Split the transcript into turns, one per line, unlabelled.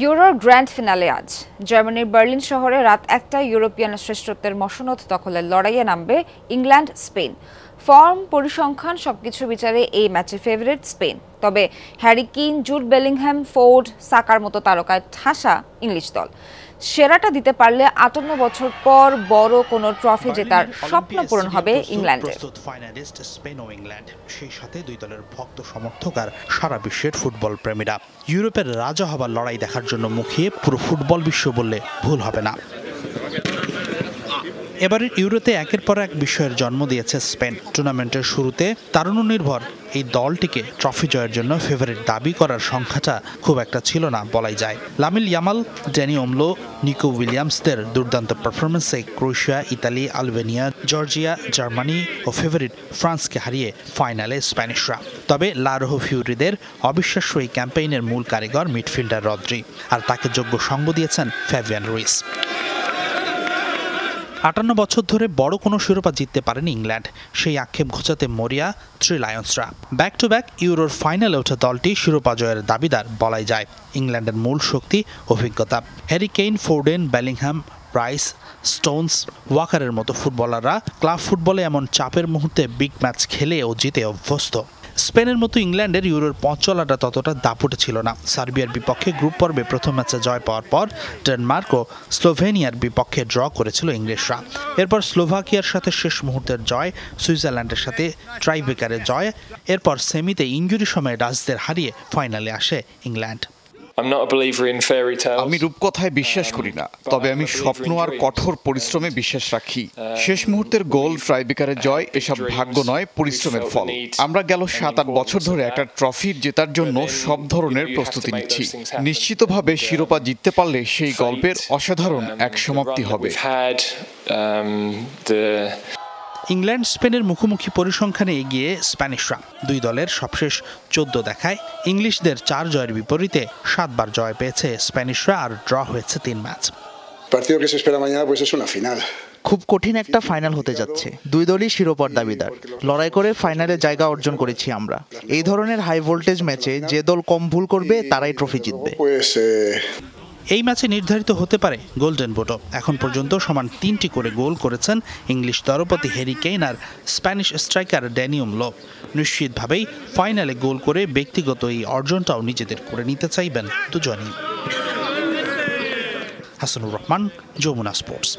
ইউরোর grand finale আজ জার্মানির Berlin শহরে রাত ১টায় ইউরোপিয়ান শ্রেষ্ঠত্বের মসনদ দখলের লড়াইয়ে নামবে ইংল্যান্ড স্পেন। ফর্ম, পরিসংখ্যান সবকিছু বিচারে এই ম্যাচে ফেভারিট স্পেন। তবে Harry Kane, Jude Bellingham, Ford, সাকার মতো তারকায় ঠাসা ইংলিশ দল। সেরাটা দিতে পারলে ৫৮ বছর পর বড় কোনো ট্রফি জেতার স্বপ্ন পূরণ হবে ইংল্যান্ডের।
ফাইনালিস্ট স্পেন ও ইংল্যান্ড, সেই সাথে দুই দলের ভক্ত সমর্থক আর সারা বিশ্বের ফুটবল প্রেমীরা ইউরোপের রাজা হবার লড়াই দেখার জন্য মুখিয়ে পুরো ফুটবল বিশ্ব বললে ভুল হবে না। এবারের ইউরোতে একের পর এক বিস্ময়ের জন্ম দিয়েছে স্পেন। টুর্নামেন্টের শুরুতে তারুণ্য নির্ভর এই দলটিকে ট্রফি জয়ের জন্য ফেভারিট দাবি করার সংখ্যাটা খুব একটা ছিল না বলাই যায়। লামিন ইয়ামাল, ড্যানি ওমলো, নিকো উইলিয়ামসদের দুর্দান্ত পারফরমেন্সে Croatia, Italy, Albania, Georgia, Germany ও ফেভারিট ফ্রান্সকে হারিয়ে ফাইনালে স্প্যানিশরা। তবে লা রোহো ফিউরিদের অবিশ্বাস্য এই ক্যাম্পেইনের মূল কারিগর মিডফিল্ডার রদ্রি, আর তাকে যোগ্য সঙ্গ দিয়েছেন ফ্যাবিয়ান রুইস। ৫৮ বছর ধরে বড় কোনো শিরোপা জিততে পারেনি ইংল্যান্ড, সেই আক্ষেপ ঘোচাতে মরিয়া থ্রি লায়ন্সরা। ব্যাক টু ব্যাক ইউরোর ফাইনালে ওঠা দলটি শিরোপা জয়ের দাবিদার বলাই যায়। ইংল্যান্ডের মূল শক্তি অভিজ্ঞতা। Harry Kane, Foden, Bellingham, rice, Stones, ওয়াকারের মতো ফুটবলাররা ক্লাব ফুটবলে এমন চাপের মুহূর্তে বিগ ম্যাচ খেলে ও জিতে অভ্যস্ত। স্পেনের মতো ইংল্যান্ডের ইউরোর পথ চলাটা ততটা দাপুটে ছিল না। সার্বিয়ার বিপক্ষে গ্রুপ পর্বে প্রথম ম্যাচে জয় পাওয়ার পর ডেনমার্ক ও স্লোভেনিয়ার বিপক্ষে ড্র করেছিল ইংলিশরা। এরপর স্লোভাকিয়ার সাথে শেষ মুহূর্তের জয়, সুইজারল্যান্ডের সাথে ট্রাইবেকারের জয়, এরপর সেমিতে ইনজুরি সময়ে ডাচদের হারিয়ে ফাইনালে আসে ইংল্যান্ড।
আমি রূপকথায় বিশ্বাস করি না, তবে আমি স্বপ্ন আর কঠোর পরিশ্রমে বিশ্বাস রাখি। শেষ মুহূর্তের গোল, ট্রাইবেকারের জয়, এসব ভাগ্য নয়, পরিশ্রমের ফল। আমরা গেল ৭-৮ বছর ধরে একটা ট্রফি জেতার জন্য সব ধরনের প্রস্তুতি নিচ্ছি। নিশ্চিতভাবে শিরোপা জিততে পারলে সেই গল্পের অসাধারণ এক সমাপ্তি হবে।
ইংল্যান্ড স্পেনের মুখোমুখি পরিসংখ্যানে এগিয়ে স্প্যানিশরা। দুই দলের সবশেষ ১৪ দেখায় ইংলিশদের ৪ জয়ের বিপরীতে ৭ বার জয় পেয়েছে স্প্যানিশরা, আর ড্র হয়েছে ৩ ম্যাচ।
খুব কঠিন একটা ফাইনাল হতে যাচ্ছে। দুই দলই শিরোপার দাবিদার। লড়াই করে ফাইনালে জায়গা অর্জন করেছি আমরা। এই ধরনের হাই ভোল্টেজ ম্যাচে যে দল কম ভুল করবে তারাই ট্রফি জিতবে।
এই ম্যাচে নির্ধারিত হতে পারে গোল্ডেন বুটও। এখন পর্যন্ত সমান ৩টি করে গোল করেছেন ইংলিশ দলপতি হ্যারি কেইন আর স্প্যানিশ স্ট্রাইকার ড্যানি ওমলো। নিশ্চিতভাবেই ফাইনালে গোল করে ব্যক্তিগত এই অর্জনটাও নিজেদের করে নিতে চাইবেন দুজনই। হাসানুর রহমান, যমুনা স্পোর্টস।